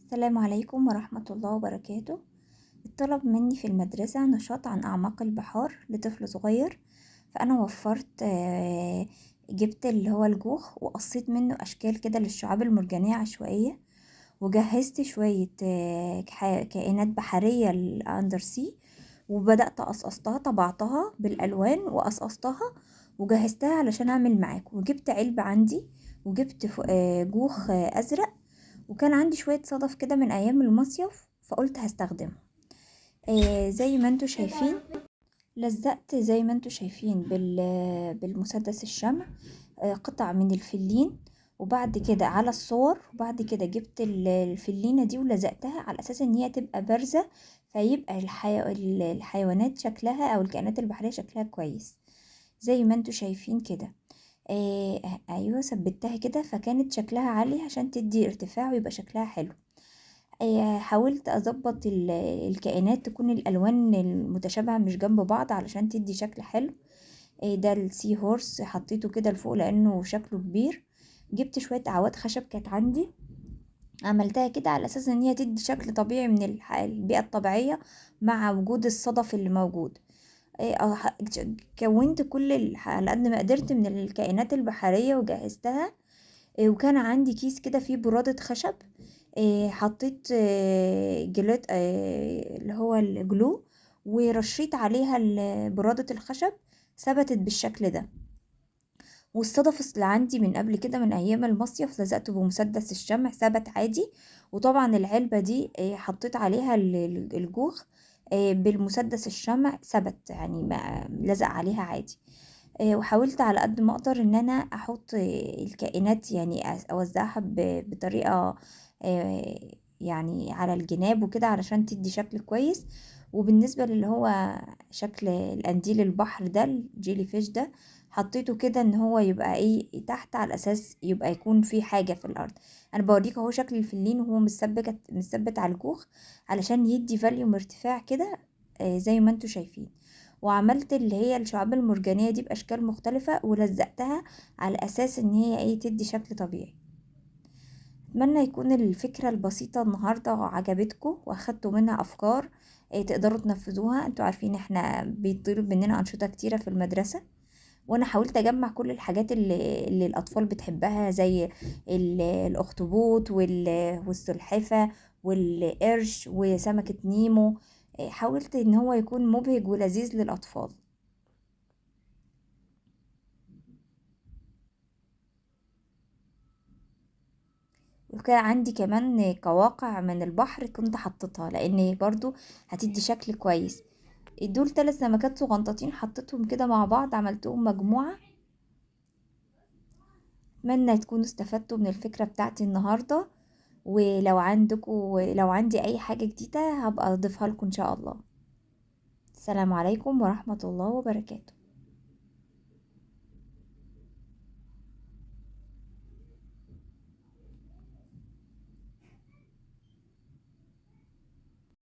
السلام عليكم ورحمة الله وبركاته. اتطلب مني في المدرسة نشاط عن أعماق البحار لطفل صغير، فأنا وفرت جبت اللي هو الجوخ وقصيت منه أشكال كده للشعاب المرجانية عشوائية، وجهزت شوية كائنات بحرية الأندر سي، وبدأت قصقصتها طبعتها بالألوان وقصقصتها وجهزتها علشان أعمل معاكم. وجبت علبة عندي وجبت جوخ أزرق، وكان عندي شوية صدف كده من أيام المصيف فقلت هستخدمه. زي ما انتوا شايفين لزقت زي ما انتوا شايفين بالمسدس الشمع قطع من الفلين، وبعد كده على الصور، وبعد كده جبت الفلينة دي ولزقتها على أساس ان هي تبقى بارزة، فيبقى الحيوانات شكلها أو الكائنات البحرية شكلها كويس زي ما انتوا شايفين كده. ايوه ثبتها كده فكانت شكلها عالي عشان تدي ارتفاع ويبقى شكلها حلو. حاولت اظبط الكائنات تكون الالوان المتشابهة مش جنب بعض علشان تدي شكل حلو. ده السي هورس حطيته كده لفوق لانه شكله كبير. جبت شوية اعواد خشب كانت عندي، عملتها كده على اساس ان هي تدي شكل طبيعي من البيئة الطبيعية مع وجود الصدف اللي موجود. كونت كل على قد ما قدرت من الكائنات البحرية وجهزتها. وكان عندي كيس كده فيه برادة خشب، حطيت جلات اللي هو الجلو، ورشيت عليها برادة الخشب، ثبتت بالشكل ده. والصدف اللي عندي من قبل كده من ايام المصيف لزقته بمسدس الشمع ثبت عادي. وطبعا العلبة دي حطيت عليها الجوخ بالمسدس الشمع ثبت، يعني ما لزق عليها عادي. وحاولت على قد ما اقدر ان انا احط الكائنات، يعني اوزعها بطريقة يعني على الجناب وكده علشان تدي شكل كويس. وبالنسبة للي هو شكل القنديل البحر ده الجيلي فيش ده، حطيته كده ان هو يبقى ايه تحت على اساس يبقى يكون في حاجة في الارض. انا بوريك اهو شكل الفلين وهو مثبت على الجوخ علشان يدي فاليوم ارتفاع كده زي ما انتوا شايفين. وعملت اللي هي الشعاب المرجانية دي بأشكال مختلفة ولزقتها على أساس إن هي ايه تدي شكل طبيعي. أتمنى يكون الفكرة البسيطة النهاردة عجبتكم وأخدتوا منها أفكار تقدروا تنفذوها. انتوا عارفين احنا بيطلب مننا أنشطة كتيرة في المدرسة، وانا حاولت اجمع كل الحاجات اللي الاطفال بتحبها زي الاخطبوط والسلحفة والقرش وسمكة نيمو. حاولت ان هو يكون مبهج ولذيذ للاطفال. وكان عندي كمان قواقع من البحر كنت حطيتها لان برضو هتدي شكل كويس. دول 3 سمكات صغنطتين حطيتهم كده مع بعض عملتهم مجموعة. اتمنى تكونوا استفدتوا من الفكرة بتاعتي النهاردة، لو عندي اي حاجة جديدة هبقى اضيفها لكم ان شاء الله. السلام عليكم ورحمة الله وبركاته.